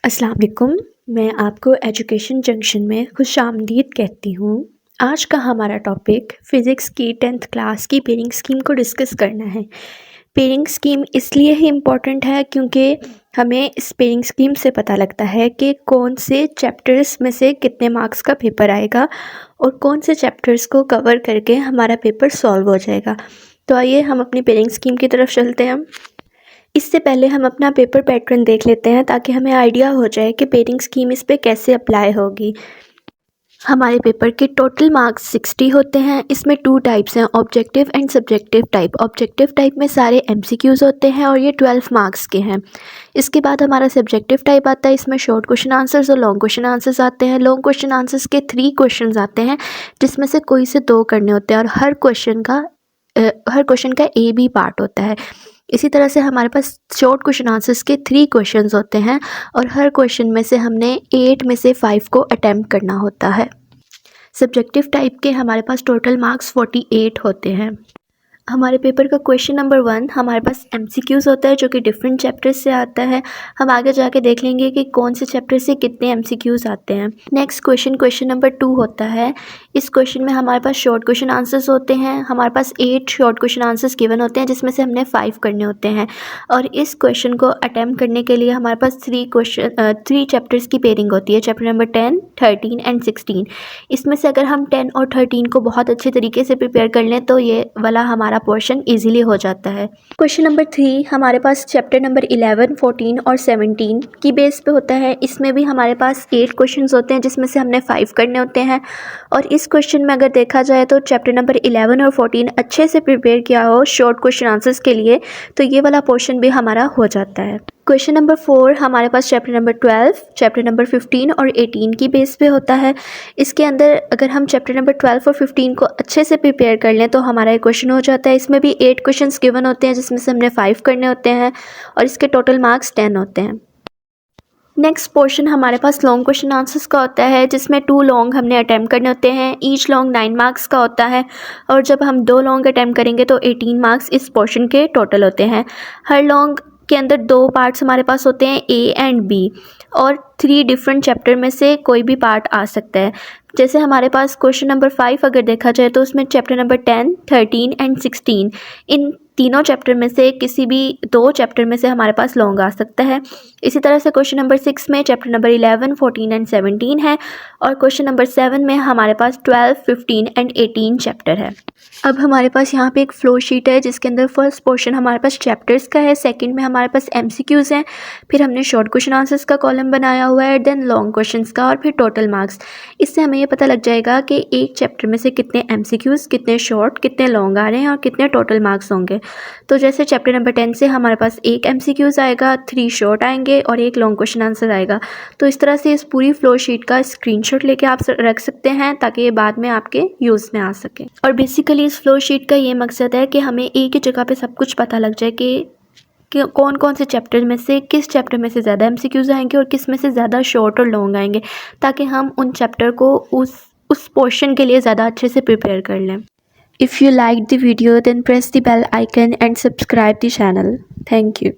अस्सलाम वालेकुम। मैं आपको एजुकेशन जंक्शन में खुशामदीद कहती हूँ। आज का हमारा टॉपिक फ़िज़िक्स की 10th क्लास की पेयरिंग स्कीम को डिस्कस करना है। पेयरिंग स्कीम इसलिए ही इम्पॉर्टेंट है क्योंकि हमें इस पेयरिंग स्कीम से पता लगता है कि कौन से चैप्टर्स में से कितने मार्क्स का पेपर आएगा और कौन से चैप्टर्स को कवर करके हमारा पेपर सॉल्व हो जाएगा। तो आइए हम अपनी पेयरिंग स्कीम की तरफ चलते हैं। इससे पहले हम अपना पेपर पैटर्न देख लेते हैं ताकि हमें आइडिया हो जाए कि पेयरिंग स्कीम इस पे कैसे अप्लाई होगी। हमारे पेपर के टोटल मार्क्स 60 होते हैं। इसमें 2 टाइप्स हैं, objective and subjective type. Objective type में सारे MCQs होते हैं और ये 12 मार्क्स के हैं। इसके बाद हमारा सब्जेक्टिव टाइप आता है, इसमें शॉर्ट क्वेश्चन आंसर्स और लॉन्ग क्वेश्चन आंसर्स आते हैं। लॉन्ग क्वेश्चन आंसर्स के 3 क्वेश्चन आते हैं जिसमें से कोई से 2 करने होते हैं और हर क्वेश्चन का A B पार्ट होता है। इसी तरह से हमारे पास शॉर्ट क्वेश्चन आंसर्स के 3 क्वेश्चंस होते हैं और हर क्वेश्चन में से हमने 8 में से 5 को अटेम्प्ट करना होता है। सब्जेक्टिव टाइप के हमारे पास टोटल मार्क्स 48 होते हैं। हमारे पेपर का क्वेश्चन नंबर 1 हमारे पास MCQs होता है जो कि डिफरेंट चैप्टर्स से आता है। हम आगे जाके देख लेंगे कि कौन से चैप्टर से कितने MCQs आते हैं। नेक्स्ट क्वेश्चन नंबर 2 होता है। इस क्वेश्चन में हमारे पास शॉर्ट क्वेश्चन आंसर्स होते हैं। हमारे पास 8 शॉर्ट क्वेश्चन आंसर्स गिवन होते हैं जिसमें से हमने 5 करने होते हैं और इस क्वेश्चन को अटैम्प्ट करने के लिए हमारे पास 3 चैप्टर्स की पेयरिंग होती है, चैप्टर नंबर 10, 13 एंड 16। इसमें से अगर हम 10 और 13 को बहुत अच्छे तरीके से प्रिपेयर कर लें तो ये वाला हमारा पोर्शन इजीली हो जाता है। क्वेश्चन नंबर 3 हमारे पास चैप्टर नंबर 11, 14 और 17 की बेस पे होता है। इसमें भी हमारे पास 8 क्वेश्चंस होते हैं जिसमें से हमने 5 करने होते हैं और इस क्वेश्चन में अगर देखा जाए तो चैप्टर नंबर 11 और 14 अच्छे से प्रिपेयर किया हो शॉर्ट क्वेश्चन आंसर्स के लिए तो ये वाला पोर्शन भी हमारा हो जाता है। क्वेश्चन नंबर 4 हमारे पास चैप्टर नंबर 12, चैप्टर नंबर 15 और 18 की बेस पे होता है। इसके अंदर अगर हम चैप्टर नंबर 12 और 15 को अच्छे से प्रिपेयर कर लें तो हमारा एक क्वेश्चन हो जाता है। इसमें भी 8 क्वेश्चंस गिवन होते हैं जिसमें से हमने 5 करने होते हैं और इसके टोटल मार्क्स 10 होते हैं। नेक्स्ट पोर्शन हमारे पास लॉन्ग क्वेश्चन आंसर्स का होता है जिसमें 2 लॉन्ग हमने अटैम्प्ट करने होते हैं। ईच लॉन्ग 9 मार्क्स का होता है और जब हम 2 लॉन्ग अटैम्प्ट करेंगे तो 18 मार्क्स इस पोर्शन के टोटल होते हैं। हर लॉन्ग के अंदर 2 पार्ट्स हमारे पास होते हैं, A एंड B, और 3 डिफरेंट चैप्टर में से कोई भी पार्ट आ सकता है। जैसे हमारे पास क्वेश्चन नंबर 5 अगर देखा जाए तो उसमें चैप्टर नंबर 10, 13 एंड 16 इन तीनों चैप्टर में से किसी भी 2 चैप्टर में से हमारे पास लॉन्ग आ सकता है। इसी तरह से क्वेश्चन नंबर 6 में चैप्टर नंबर 11, 14 एंड 17 है और क्वेश्चन नंबर 7 में हमारे पास 12, 15 एंड 18 चैप्टर है। अब हमारे पास यहाँ पे एक फ्लो शीट है जिसके अंदर फर्स्ट पोर्शन हमारे पास चैप्टर्स का है, सेकंड में हमारे पास MCQs हैं, फिर हमने शॉर्ट क्वेश्चन आंसर्स का कॉलम बनाया हुआ है, देन लॉन्ग क्वेश्चंस का और फिर टोटल मार्क्स। इससे हमें ये पता लग जाएगा कि एक चैप्टर में से कितने MCQs, कितने शॉर्ट, कितने लॉन्ग आ रहे हैं और कितने टोटल मार्क्स होंगे। तो जैसे चैप्टर नंबर 10 से हमारे पास 1 MCQs आएगा, 3 शॉर्ट आएंगे और 1 लॉन्ग क्वेश्चन आंसर आएगा। तो इस तरह से इस पूरी फ्लो शीट का स्क्रीनशॉट लेके आप रख सकते हैं ताकि ये बाद में आपके यूज़ में आ सके। और बेसिकली इस फ्लो शीट का ये मकसद है कि हमें एक ही जगह पे सब कुछ पता लग जाए कि कौन कौन से चैप्टर में से किस चैप्टर में से ज़्यादा MCQs आएंगे और किस में से ज़्यादा शॉर्ट और लॉन्ग आएंगे, ताकि हम उन चैप्टर को उस पोर्शन के लिए ज़्यादा अच्छे से प्रिपेयर कर लें। If you liked the video then press the bell icon and subscribe the channel. Thank you.